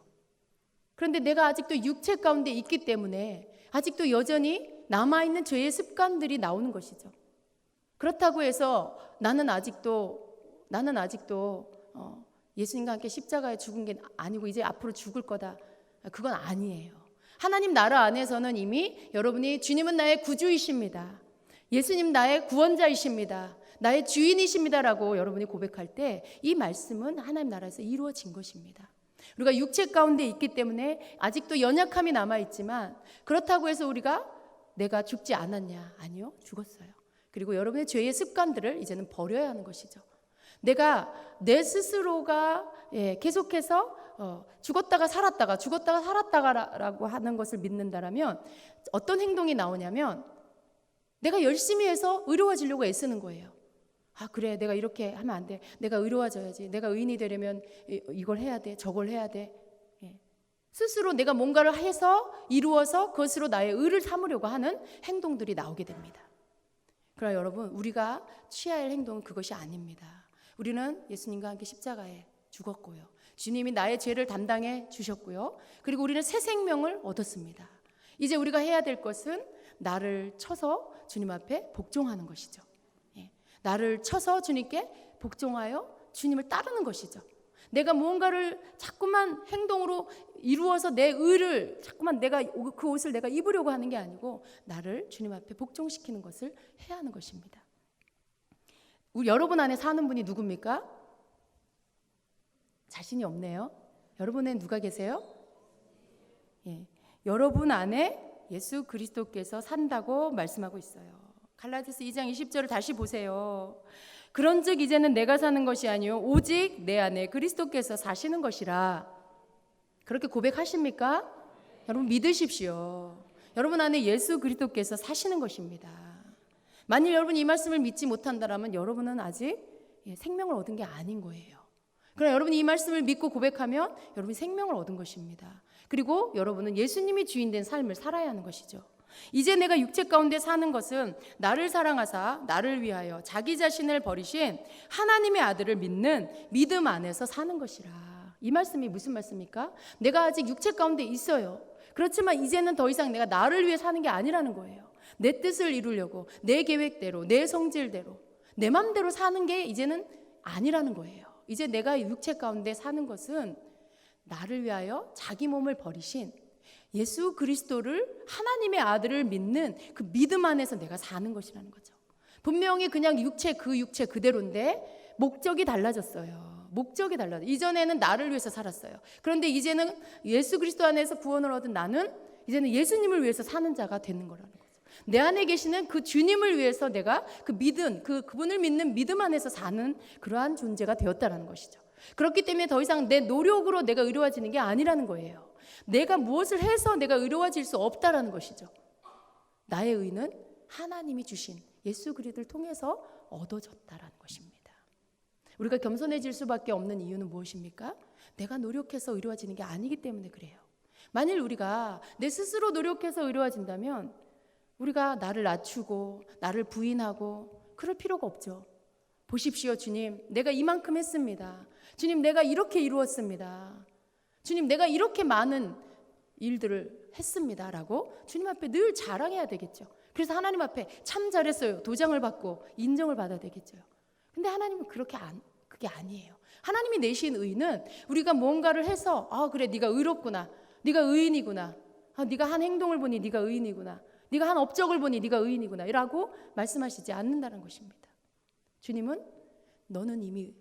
그런데 내가 아직도 육체 가운데 있기 때문에 아직도 여전히 남아있는 죄의 습관들이 나오는 것이죠. 그렇다고 해서 나는 아직도 예수님과 함께 십자가에 죽은 게 아니고 이제 앞으로 죽을 거다. 그건 아니에요. 하나님 나라 안에서는 이미 여러분이 주님은 나의 구주이십니다. 예수님 나의 구원자이십니다. 나의 주인이십니다라고 여러분이 고백할 때 이 말씀은 하나님 나라에서 이루어진 것입니다. 우리가 육체 가운데 있기 때문에 아직도 연약함이 남아있지만 그렇다고 해서 우리가 내가 죽지 않았냐? 아니요, 죽었어요. 그리고 여러분의 죄의 습관들을 이제는 버려야 하는 것이죠. 내가 내 스스로가 계속해서 죽었다가 살았다가라고 하는 것을 믿는다라면 어떤 행동이 나오냐면 내가 열심히 해서 의로워지려고 애쓰는 거예요. 아, 그래, 내가 이렇게 하면 안 돼. 내가 의로워져야지. 내가 의인이 되려면 이걸 해야 돼. 저걸 해야 돼. 스스로 내가 뭔가를 해서 이루어서 그것으로 나의 의를 삼으려고 하는 행동들이 나오게 됩니다. 그러나 여러분, 우리가 취해야 할 행동은 그것이 아닙니다. 우리는 예수님과 함께 십자가에 죽었고요. 주님이 나의 죄를 담당해 주셨고요. 그리고 우리는 새 생명을 얻었습니다. 이제 우리가 해야 될 것은 나를 쳐서 주님 앞에 복종하는 것이죠. 나를 쳐서 주님께 복종하여 주님을 따르는 것이죠. 내가 무언가를 자꾸만 행동으로 이루어서 내 의를 자꾸만 내가 그 옷을 내가 입으려고 하는 게 아니고 나를 주님 앞에 복종시키는 것을 해야 하는 것입니다. 우리 여러분 안에 사는 분이 누굽니까? 자신이 없네요. 여러분은 누가 계세요? 여러분 안에 예수 그리스도께서 산다고 말씀하고 있어요. 갈라디아서 2장 20절을 다시 보세요. 그런즉 이제는 내가 사는 것이 아니요 오직 내 안에 그리스도께서 사시는 것이라. 그렇게 고백하십니까? 여러분 믿으십시오. 여러분 안에 예수 그리스도께서 사시는 것입니다. 만일 여러분이 이 말씀을 믿지 못한다면 여러분은 아직 생명을 얻은 게 아닌 거예요. 그러나 여러분이 이 말씀을 믿고 고백하면 여러분이 생명을 얻은 것입니다. 그리고 여러분은 예수님이 주인된 삶을 살아야 하는 것이죠. 이제 내가 육체 가운데 사는 것은 나를 사랑하사 나를 위하여 자기 자신을 버리신 하나님의 아들을 믿는 믿음 안에서 사는 것이라. 이 말씀이 무슨 말씀입니까? 내가 아직 육체 가운데 있어요. 그렇지만 이제는 더 이상 내가 나를 위해 사는 게 아니라는 거예요. 내 뜻을 이루려고 내 계획대로 내 성질대로 내 맘대로 사는 게 이제는 아니라는 거예요. 이제 내가 육체 가운데 사는 것은 나를 위하여 자기 몸을 버리신 예수 그리스도를 하나님의 아들을 믿는 그 믿음 안에서 내가 사는 것이라는 거죠. 분명히 그냥 육체 그대로인데 목적이 달라졌어요. 목적이 달라져. 이전에는 나를 위해서 살았어요. 그런데 이제는 예수 그리스도 안에서 구원을 얻은 나는 이제는 예수님을 위해서 사는 자가 되는 거라는 거죠. 내 안에 계시는 그 주님을 위해서 내가 그 믿음, 그분을 믿는 믿음 안에서 사는 그러한 존재가 되었다라는 것이죠. 그렇기 때문에 더 이상 내 노력으로 내가 의로워지는 게 아니라는 거예요. 내가 무엇을 해서 내가 의로워질 수 없다라는 것이죠. 나의 의는 하나님이 주신 예수 그리스도를 통해서 얻어졌다라는 것입니다. 우리가 겸손해질 수밖에 없는 이유는 무엇입니까? 내가 노력해서 의로워지는 게 아니기 때문에 그래요. 만일 우리가 내 스스로 노력해서 의로워진다면 우리가 나를 낮추고 나를 부인하고 그럴 필요가 없죠. 보십시오, 주님, 내가 이만큼 했습니다. 주님, 내가 이렇게 이루었습니다. 주님, 내가 이렇게 많은 일들을 했습니다 라고 주님 앞에 늘 자랑해야 되겠죠. 그래서 하나님 앞에 참 잘했어요 도장을 받고 인정을 받아야 되겠죠. 근데 하나님은 그게 아니에요. 하나님이 내신 의는 우리가 뭔가를 해서 그래, 네가 의롭구나, 네가 의인이구나, 네가 한 행동을 보니 네가 의인이구나, 네가 한 업적을 보니 네가 의인이구나 라고 말씀하시지 않는다는 것입니다. 주님은 너는 이미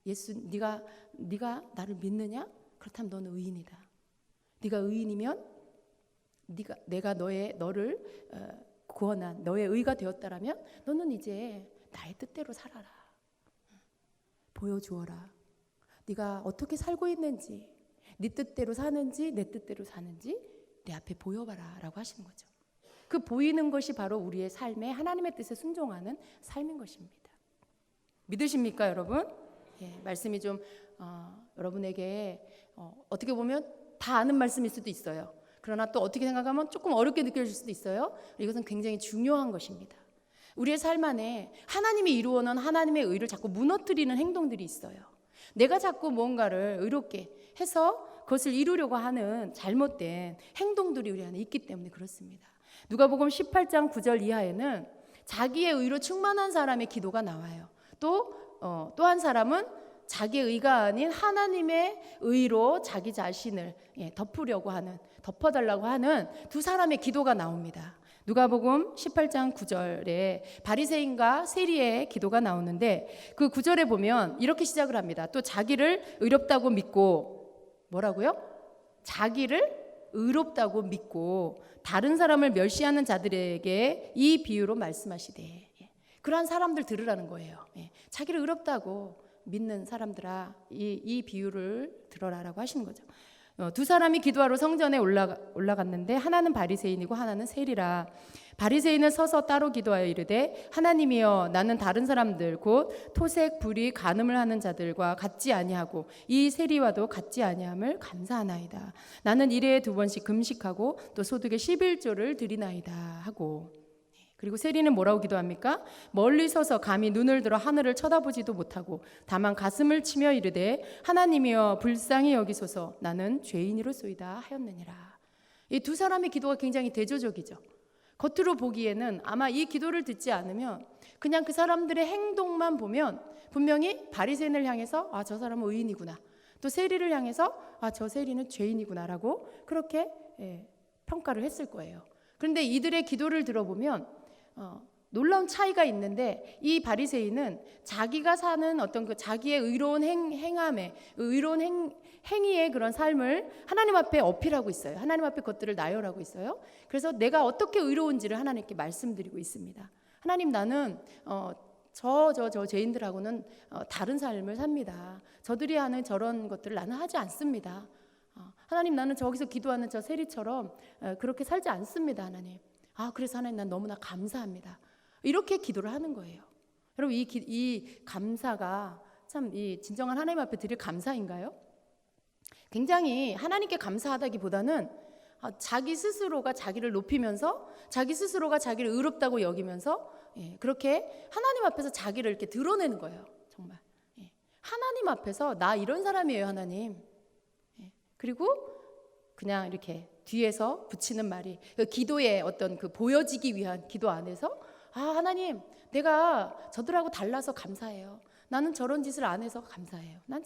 네가 나를 믿느냐? 그렇다면 너는 의인이다. 네가 의인이면 내가 너를 구원한 너의 의가 되었다라면 너는 이제 나의 뜻대로 살아라. 보여주어라. 네가 어떻게 살고 있는지, 네 뜻대로 사는지 내 뜻대로 사는지 내 앞에 보여봐라 라고 하시는 거죠. 그 보이는 것이 바로 우리의 삶에 하나님의 뜻에 순종하는 삶인 것입니다. 믿으십니까, 여러분? 말씀이 좀 여러분에게 어떻게 보면 다 아는 말씀일 수도 있어요. 그러나 또 어떻게 생각하면 조금 어렵게 느껴질 수도 있어요. 이것은 굉장히 중요한 것입니다. 우리의 삶 안에 하나님이 이루어놓은 하나님의 의를 자꾸 무너뜨리는 행동들이 있어요. 내가 자꾸 뭔가를 의롭게 해서 그것을 이루려고 하는 잘못된 행동들이 우리 안에 있기 때문에 그렇습니다. 누가복음 18장 9절 이하에는 자기의 의로 충만한 사람의 기도가 나와요. 또 한 사람은 자기의 의가 아닌 하나님의 의로 자기 자신을 덮어달라고 하는 두 사람의 기도가 나옵니다. 누가복음 18장 9절에 바리새인과 세리의 기도가 나오는데 그 9절에 보면 이렇게 시작을 합니다. 또 자기를 의롭다고 믿고 뭐라고요? 자기를 의롭다고 믿고 다른 사람을 멸시하는 자들에게 이 비유로 말씀하시되, 그러한 사람들 들으라는 거예요. 자기를 의롭다고 믿는 사람들아, 이 비유를 들어라라고 하시는 거죠. 두 사람이 기도하러 성전에 올라갔는데 하나는 바리새인이고 하나는 세리라. 바리새인은 서서 따로 기도하여 이르되 하나님이여, 나는 다른 사람들 곧 토색, 불의, 간음을 하는 자들과 같지 아니하고 이 세리와도 같지 아니함을 감사하나이다. 나는 일회에 2번씩 금식하고 또 소득의 11조를 드리나이다 하고. 그리고 세리는 뭐라고 기도합니까? 멀리 서서 감히 눈을 들어 하늘을 쳐다보지도 못하고 다만 가슴을 치며 이르되 하나님이여, 불쌍히 여기소서, 나는 죄인이로소이다 하였느니라. 이 두 사람의 기도가 굉장히 대조적이죠. 겉으로 보기에는 아마 이 기도를 듣지 않으면 그냥 그 사람들의 행동만 보면 분명히 바리새인을 향해서 저 사람은 의인이구나, 또 세리를 향해서 저 세리는 죄인이구나라고 그렇게 평가를 했을 거예요. 그런데 이들의 기도를 들어보면 놀라운 차이가 있는데, 이 바리새인은 자기가 사는 어떤 그 자기의 의로운 행함에, 의로운 행위의 그런 삶을 하나님 앞에 어필하고 있어요. 하나님 앞에 그것들을 나열하고 있어요. 그래서 내가 어떻게 의로운지를 하나님께 말씀드리고 있습니다. 하나님, 나는 저 죄인들하고는 다른 삶을 삽니다. 저들이 하는 저런 것들을 나는 하지 않습니다. 하나님, 나는 저기서 기도하는 저 세리처럼 그렇게 살지 않습니다. 하나님. 그래서 하나님, 난 너무나 감사합니다. 이렇게 기도를 하는 거예요. 여러분, 이 감사가 참 이 진정한 하나님 앞에 드릴 감사인가요? 굉장히 하나님께 감사하다기보다는 자기 스스로가 자기를 높이면서, 자기 스스로가 자기를 의롭다고 여기면서 그렇게 하나님 앞에서 자기를 이렇게 드러내는 거예요. 정말 하나님 앞에서 나 이런 사람이에요, 하나님. 그리고 그냥 이렇게 뒤에서 붙이는 말이 그 기도의 어떤 그 보여지기 위한 기도 안에서 하나님, 내가 저들하고 달라서 감사해요. 나는 저런 짓을 안 해서 감사해요. 난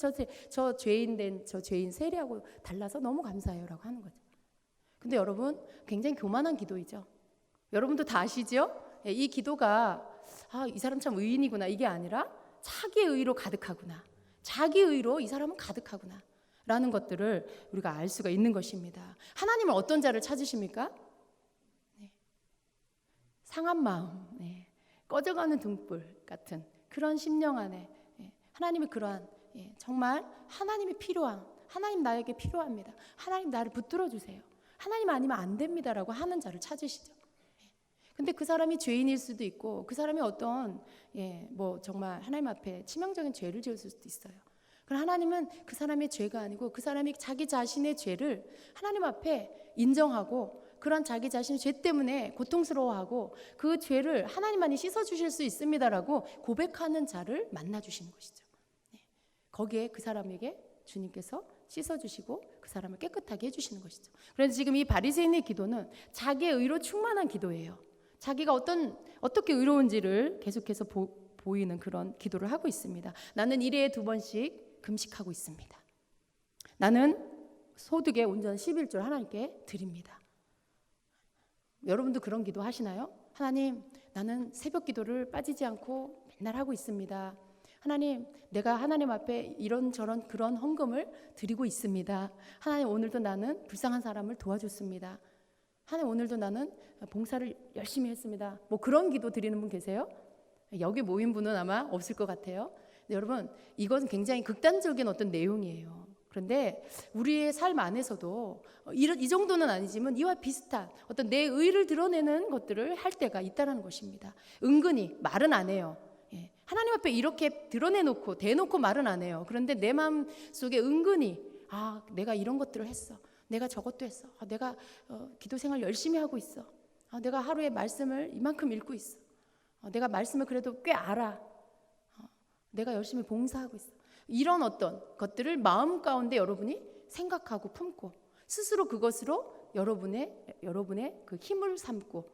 저 죄인 세리하고 달라서 너무 감사해요라고 하는 거죠. 근데 여러분, 굉장히 교만한 기도이죠. 여러분도 다 아시죠? 이 기도가 이 사람 참 의인이구나, 이게 아니라 자기의 의로 가득하구나, 자기 의로 이 사람은 가득하구나 라는 것들을 우리가 알 수가 있는 것입니다. 하나님은 어떤 자를 찾으십니까? 상한 마음, 꺼져가는 등불 같은 그런 심령 안에 하나님이 그러한 정말 하나님이 필요한, 하나님 나에게 필요합니다, 하나님 나를 붙들어 주세요, 하나님 아니면 안 됩니다라고 하는 자를 찾으시죠. 근데 그 사람이 죄인일 수도 있고, 그 사람이 어떤 뭐 정말 하나님 앞에 치명적인 죄를 지었을 수도 있어요. 그럼 하나님은 그 사람의 죄가 아니고 그 사람이 자기 자신의 죄를 하나님 앞에 인정하고, 그런 자기 자신의 죄 때문에 고통스러워하고 그 죄를 하나님만이 씻어주실 수 있습니다라고 고백하는 자를 만나주시는 것이죠. 거기에 그 사람에게 주님께서 씻어주시고 그 사람을 깨끗하게 해주시는 것이죠. 그래서 지금 이 바리새인의 기도는 자기의 의로 충만한 기도예요. 자기가 어떻게 의로운지를 계속해서 보이는 그런 기도를 하고 있습니다. 나는 일회에 2번씩 금식하고 있습니다. 나는 소득의 온전 11조를 하나님께 드립니다. 여러분도 그런 기도 하시나요? 하나님, 나는 새벽 기도를 빠지지 않고 맨날 하고 있습니다. 하나님, 내가 하나님 앞에 이런저런 그런 헌금을 드리고 있습니다. 하나님, 오늘도 나는 불쌍한 사람을 도와줬습니다. 하나님, 오늘도 나는 봉사를 열심히 했습니다. 뭐 그런 기도 드리는 분 계세요? 여기 모인 분은 아마 없을 것 같아요. 근데 여러분, 이건 굉장히 극단적인 어떤 내용이에요. 그런데 우리의 삶 안에서도 이 정도는 아니지만 이와 비슷한 어떤 내 의를 드러내는 것들을 할 때가 있다는 것입니다. 은근히 말은 안 해요. 하나님 앞에 이렇게 드러내놓고 대놓고 말은 안 해요. 그런데 내 마음 속에 은근히 내가 이런 것들을 했어, 내가 저것도 했어, 내가 기도 생활 열심히 하고 있어, 내가 하루에 말씀을 이만큼 읽고 있어, 내가 말씀을 그래도 꽤 알아, 내가 열심히 봉사하고 있어. 이런 어떤 것들을 마음 가운데 여러분이 생각하고 품고 스스로 그것으로 여러분의 그 힘을 삼고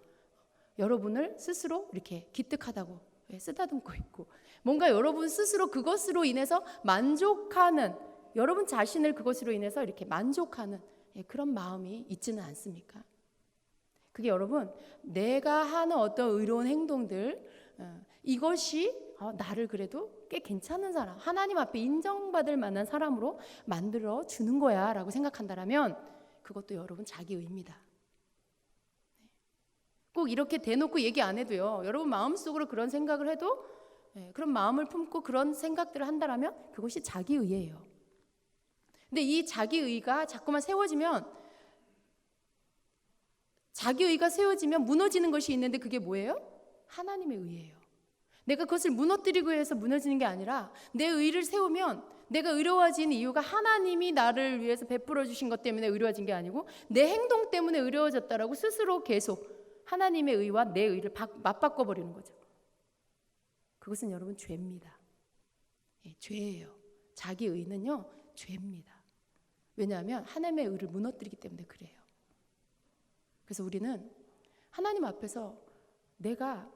여러분을 스스로 이렇게 기특하다고 쓰다듬고 있고, 뭔가 여러분 스스로 그것으로 인해서 만족하는, 여러분 자신을 그것으로 인해서 이렇게 만족하는 그런 마음이 있지는 않습니까? 그게 여러분, 내가 하는 어떤 의로운 행동들, 이것이 나를 그래도 꽤 괜찮은 사람, 하나님 앞에 인정받을 만한 사람으로 만들어 주는 거야 라고 생각한다면 그것도 여러분 자기의입니다. 꼭 이렇게 대놓고 얘기 안 해도요, 여러분 마음속으로 그런 생각을 해도, 그런 마음을 품고 그런 생각들을 한다면 그것이 자기의예요. 근데 이 자기의가 자꾸만 세워지면, 자기의가 세워지면 무너지는 것이 있는데 그게 뭐예요? 하나님의 의예요. 내가 그것을 무너뜨리기 위해서 무너지는 게 아니라, 내 의를 세우면 내가 의로워진 이유가 하나님이 나를 위해서 베풀어 주신 것 때문에 의로워진 게 아니고 내 행동 때문에 의로워졌다라고 스스로 계속 하나님의 의와 내 의를 맞바꿔 버리는 거죠. 그것은 여러분 죄입니다. 죄예요. 자기 의는요 죄입니다. 왜냐하면 하나님의 의를 무너뜨리기 때문에 그래요. 그래서 우리는 하나님 앞에서 내가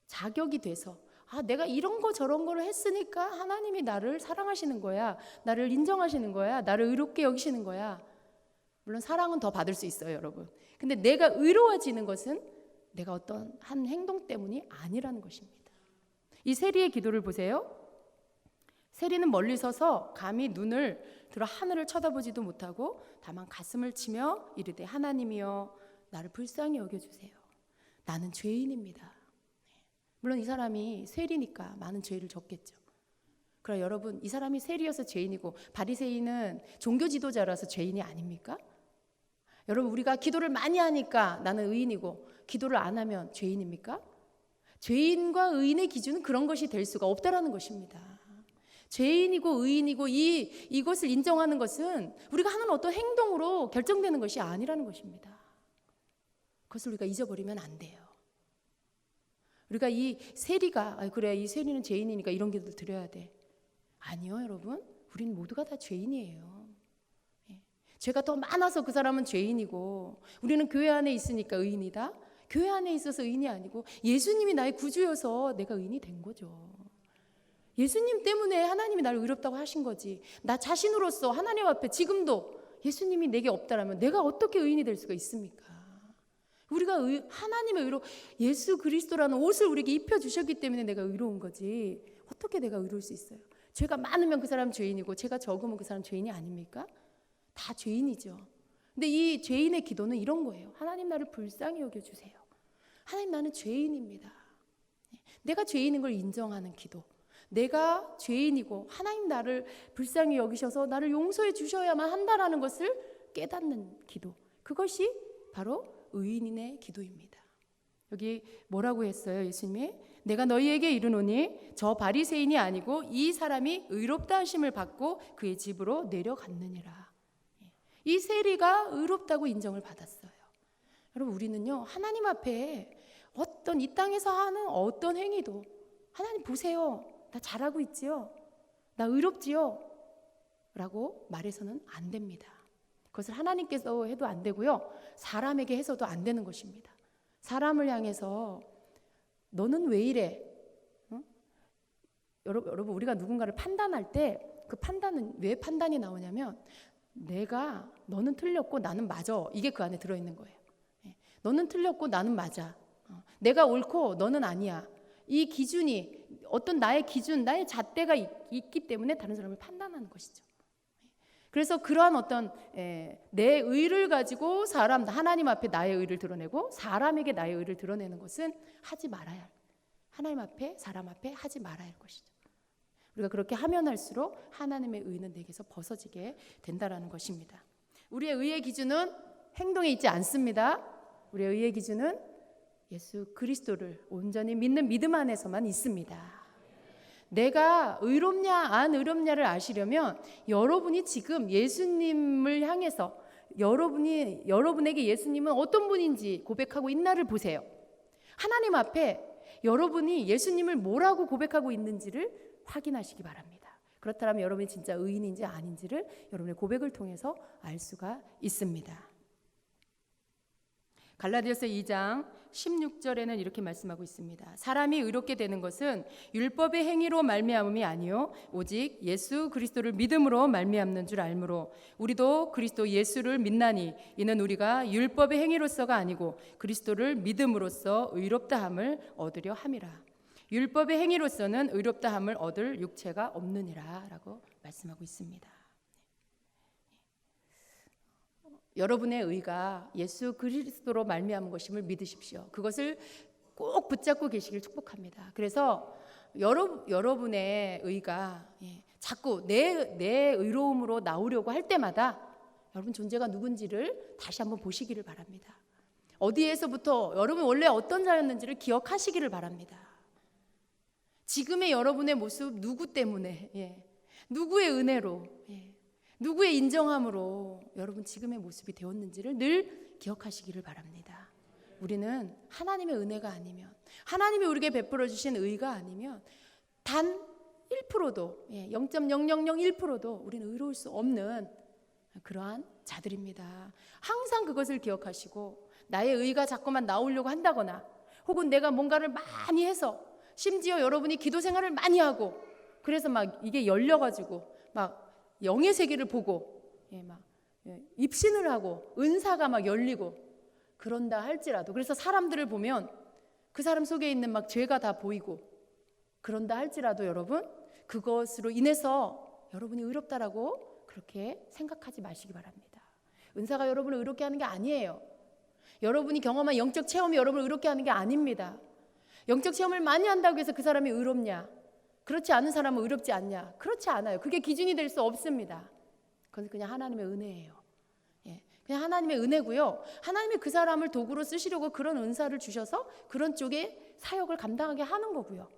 자격이 돼서, 내가 이런 거 저런 거를 했으니까 하나님이 나를 사랑하시는 거야, 나를 인정하시는 거야, 나를 의롭게 여기시는 거야. 물론 사랑은 더 받을 수 있어요, 여러분. 근데 내가 의로워지는 것은 내가 어떤 한 행동 때문이 아니라는 것입니다. 이 세리의 기도를 보세요. 세리는 멀리 서서 감히 눈을 들어 하늘을 쳐다보지도 못하고 다만 가슴을 치며 이르되, 하나님이여 나를 불쌍히 여겨주세요. 나는 죄인입니다. 물론 이 사람이 세리니까 많은 죄를 졌겠죠. 그러나 여러분, 이 사람이 세리여서 죄인이고 바리새인은 종교 지도자라서 죄인이 아닙니까? 여러분, 우리가 기도를 많이 하니까 나는 의인이고 기도를 안 하면 죄인입니까? 죄인과 의인의 기준은 그런 것이 될 수가 없다라는 것입니다. 죄인이고 의인이고 이것을 인정하는 것은 우리가 하는 어떤 행동으로 결정되는 것이 아니라는 것입니다. 그것을 우리가 잊어버리면 안 돼요. 우리가 이 세리가 그래, 이 세리는 죄인이니까 이런 기도 드려야 돼. 아니요, 여러분. 우리는 모두가 다 죄인이에요. 죄가 더 많아서 그 사람은 죄인이고, 우리는 교회 안에 있으니까 의인이다. 교회 안에 있어서 의인이 아니고 예수님이 나의 구주여서 내가 의인이 된 거죠. 예수님 때문에 하나님이 나를 의롭다고 하신 거지. 나 자신으로서 하나님 앞에 지금도 예수님이 내게 없다라면 내가 어떻게 의인이 될 수가 있습니까? 우리가 하나님의 의로, 예수 그리스도라는 옷을 우리에게 입혀주셨기 때문에 내가 의로운 거지, 어떻게 내가 의로울 수 있어요? 죄가 많으면 그 사람 죄인이고 죄가 적으면 그 사람 죄인이 아닙니까? 다 죄인이죠. 근데 이 죄인의 기도는 이런 거예요. 하나님 나를 불쌍히 여겨주세요. 하나님 나는 죄인입니다. 내가 죄인인 걸 인정하는 기도, 내가 죄인이고 하나님 나를 불쌍히 여기셔서 나를 용서해 주셔야만 한다라는 것을 깨닫는 기도, 그것이 바로 의인의 기도입니다. 여기 뭐라고 했어요? 예수님이 내가 너희에게 이르노니 저 바리새인이 아니고 이 사람이 의롭다 하심을 받고 그의 집으로 내려갔느니라. 이 세리가 의롭다고 인정을 받았어요. 여러분, 우리는요 하나님 앞에 어떤 이 땅에서 하는 어떤 행위도 하나님 보세요, 나 잘하고 있지요, 나 의롭지요 라고 말해서는 안 됩니다. 그것을 하나님께서 해도 안 되고요, 사람에게 해서도 안 되는 것입니다. 사람을 향해서 너는 왜 이래? 응? 여러분, 우리가 누군가를 판단할 때 그 판단은 왜 판단이 나오냐면, 너는 틀렸고 나는 맞아, 이게 그 안에 들어있는 거예요. 너는 틀렸고 나는 맞아, 내가 옳고 너는 아니야, 이 기준이 어떤 나의 기준, 나의 잣대가 있기 때문에 다른 사람을 판단하는 것이죠. 그래서 그러한 어떤 내 의를 가지고 하나님 앞에 나의 의를 드러내고 사람에게 나의 의를 드러내는 것은 하지 말아야 할, 하나님 앞에 사람 앞에 하지 말아야 할 것이죠. 우리가 그렇게 하면 할수록 하나님의 의는 내게서 벗어지게 된다라는 것입니다. 우리의 의의 기준은 행동에 있지 않습니다. 우리의 의의 기준은 예수 그리스도를 온전히 믿는 믿음 안에서만 있습니다. 내가 의롭냐 안 의롭냐를 아시려면 여러분이 지금 예수님을 향해서 여러분에게 예수님은 어떤 분인지 고백하고 있나를 보세요. 하나님 앞에 여러분이 예수님을 뭐라고 고백하고 있는지를 확인하시기 바랍니다. 그렇다면 여러분이 진짜 의인인지 아닌지를 여러분의 고백을 통해서 알 수가 있습니다. 갈라디아서 2장 16절에는 이렇게 말씀하고 있습니다. 사람이 의롭게 되는 것은 율법의 행위로 말미암음이 아니요 오직 예수 그리스도를 믿음으로 말미암는 줄 알므로 우리도 그리스도 예수를 믿나니 이는 우리가 율법의 행위로서가 아니고 그리스도를 믿음으로써 의롭다함을 얻으려 함이라. 율법의 행위로서는 의롭다함을 얻을 육체가 없느니라 라고 말씀하고 있습니다. 여러분의 의가 예수 그리스도로 말미암은 것임을 믿으십시오. 그것을 꼭 붙잡고 계시길 축복합니다. 그래서 여러분의 의가 자꾸 내 의로움으로 나오려고 할 때마다 여러분 존재가 누군지를 다시 한번 보시기를 바랍니다. 어디에서부터 여러분 원래 어떤 자였는지를 기억하시기를 바랍니다. 지금의 여러분의 모습 누구 때문에 누구의 은혜로 누구의 인정함으로 여러분 지금의 모습이 되었는지를 늘 기억하시기를 바랍니다. 우리는 하나님의 은혜가 아니면 하나님이 우리에게 베풀어 주신 의가 아니면 단 1%도 0.0001%도 우리는 의로울 수 없는 그러한 자들입니다. 항상 그것을 기억하시고 나의 의가 자꾸만 나오려고 한다거나 혹은 내가 뭔가를 많이 해서 심지어 여러분이 기도 생활을 많이 하고 그래서 막 이게 열려가지고 막 영의 세계를 보고 입신을 하고 은사가 막 열리고 그런다 할지라도 그래서 사람들을 보면 그 사람 속에 있는 막 죄가 다 보이고 그런다 할지라도 여러분 그것으로 인해서 여러분이 의롭다라고 그렇게 생각하지 마시기 바랍니다. 은사가 여러분을 의롭게 하는 게 아니에요. 여러분이 경험한 영적 체험이 여러분을 의롭게 하는 게 아닙니다. 영적 체험을 많이 한다고 해서 그 사람이 의롭냐? 그렇지 않은 사람은 의롭지 않냐? 그렇지 않아요. 그게 기준이 될 수 없습니다. 그건 그냥 하나님의 은혜예요. 그냥 하나님의 은혜고요. 하나님이 그 사람을 도구로 쓰시려고 그런 은사를 주셔서 그런 쪽에 사역을 감당하게 하는 거고요.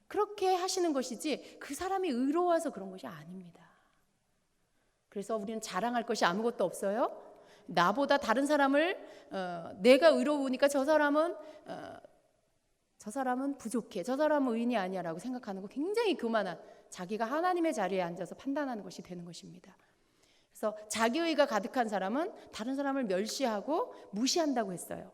그렇게 하시는 것이지 그 사람이 의로워서 그런 것이 아닙니다. 그래서 우리는 자랑할 것이 아무것도 없어요. 나보다 다른 사람을 내가 의로우니까 저 사람은 부족해. 저 사람은 의인이 아니야 라고 생각하는 거 굉장히 교만한 자기가 하나님의 자리에 앉아서 판단하는 것이 되는 것입니다. 그래서 자기의가 가득한 사람은 다른 사람을 멸시하고 무시한다고 했어요.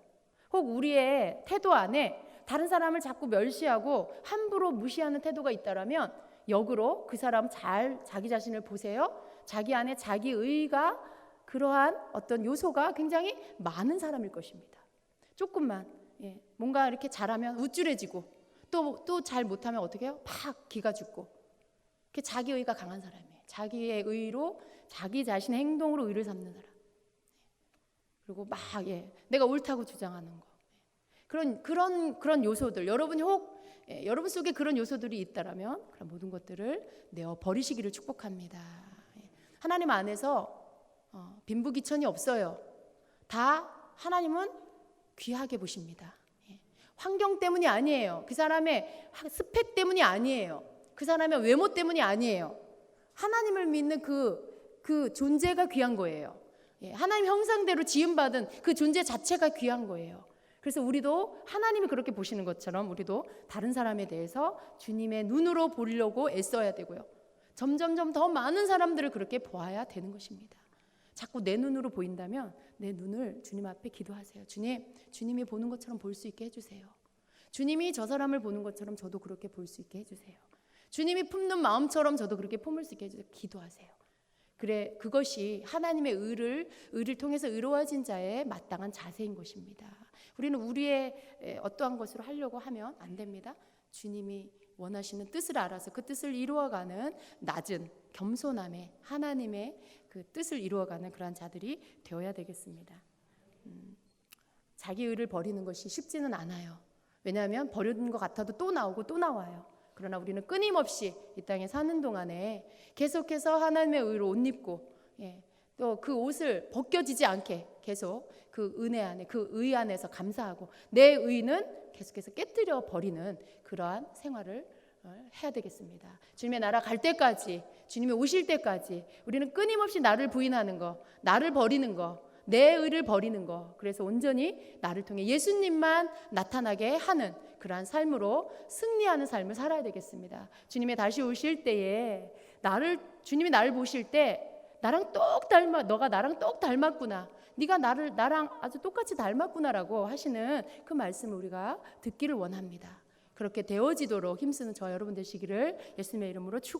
혹 우리의 태도 안에 다른 사람을 자꾸 멸시하고 함부로 무시하는 태도가 있다라면 역으로 그 사람 잘 자기 자신을 보세요. 자기 안에 자기의가 그러한 어떤 요소가 굉장히 많은 사람일 것입니다. 조금만 뭔가 이렇게 잘하면 우쭐해지고 또 잘 못하면 어떻게 해요? 팍 기가 죽고 자기의가 강한 사람이에요. 자기의 의로 자기 자신의 행동으로 의를 삼는 사람. 그리고 막 내가 옳다고 주장하는 거. 그런 요소들 여러분이 혹 여러분 속에 그런 요소들이 있다라면 그런 모든 것들을 내어 버리시기를 축복합니다. 하나님 안에서 빈부귀천이 없어요. 다 하나님은 귀하게 보십니다. 환경 때문이 아니에요. 그 사람의 스펙 때문이 아니에요. 그 사람의 외모 때문이 아니에요. 하나님을 믿는 그 존재가 귀한 거예요. 하나님 형상대로 지음받은 그 존재 자체가 귀한 거예요. 그래서 우리도 하나님이 그렇게 보시는 것처럼 우리도 다른 사람에 대해서 주님의 눈으로 보려고 애써야 되고요. 점점점 더 많은 사람들을 그렇게 보아야 되는 것입니다. 자꾸 내 눈으로 보인다면 내 눈을 주님 앞에 기도하세요. 주님이 보는 것처럼 볼 수 있게 해주세요. 주님이 저 사람을 보는 것처럼 저도 그렇게 볼 수 있게 해주세요. 주님이 품는 마음처럼 저도 그렇게 품을 수 있게 해주세요. 기도하세요. 그래 그것이 하나님의 의를 통해서 의로워진 자의 마땅한 자세인 것입니다. 우리는 우리의 어떠한 것으로 하려고 하면 안 됩니다. 주님이 원하시는 뜻을 알아서 그 뜻을 이루어가는 낮은 겸손함에 하나님의 그 뜻을 이루어가는 그러한 자들이 되어야 되겠습니다. 자기 의를 버리는 것이 쉽지는 않아요. 왜냐하면 버리는 것 같아도 또 나오고 또 나와요. 그러나 우리는 끊임없이 이 땅에 사는 동안에 계속해서 하나님의 의로 옷 입고 또 그 옷을 벗겨지지 않게 계속 그 은혜 안에 그 의 안에서 감사하고 내 의는 계속해서 깨뜨려 버리는 그러한 생활을 해야 되겠습니다. 주님의 나라 갈 때까지 주님이 오실 때까지 우리는 끊임없이 나를 부인하는 거 나를 버리는 거 내 의를 버리는 거 그래서 온전히 나를 통해 예수님만 나타나게 하는 그러한 삶으로 승리하는 삶을 살아야 되겠습니다. 주님이 다시 오실 때에 주님이 나를 보실 때 나랑 똑 닮아 너가 나랑 똑 닮았구나 네가 나랑 아주 똑같이 닮았구나라고 하시는 그 말씀을 우리가 듣기를 원합니다. 그렇게 되어지도록 힘쓰는 저 여러분 되시기를 예수님의 이름으로 축원합니다.